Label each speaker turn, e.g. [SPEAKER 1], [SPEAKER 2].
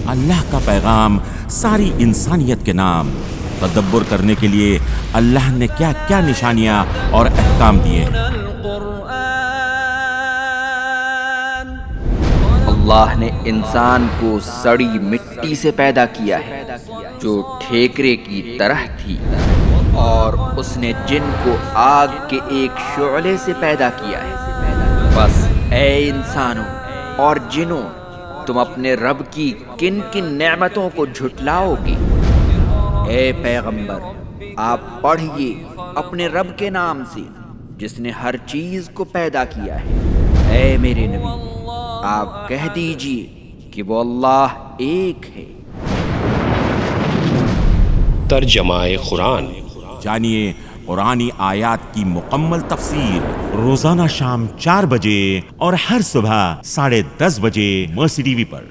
[SPEAKER 1] اللہ کا پیغام ساری انسانیت کے نام، تدبر کرنے کے لیے اللہ نے کیا کیا نشانیاں اور احکام دیے ہیں۔
[SPEAKER 2] اللہ نے انسان کو سڑی مٹی سے پیدا کیا ہے جو ٹھیکرے کی طرح تھی، اور اس نے جن کو آگ کے ایک شعلے سے پیدا کیا ہے۔ بس اے انسانوں اور جنوں، تم اپنے رب کی کن کن نعمتوں کو جھٹلاؤ گے؟ اے پیغمبر، آپ پڑھیے اپنے رب کے نام سے جس نے ہر چیز کو پیدا کیا ہے۔ اے میرے نبی، آپ کہہ دیجئے کہ وہ اللہ ایک ہے۔
[SPEAKER 3] ترجمہ قرآن۔
[SPEAKER 1] جانیے قرآنی آیات کی مکمل تفسیر روزانہ شام 4 بجے اور ہر صبح 10:30 بجے مرسی ٹی وی پر۔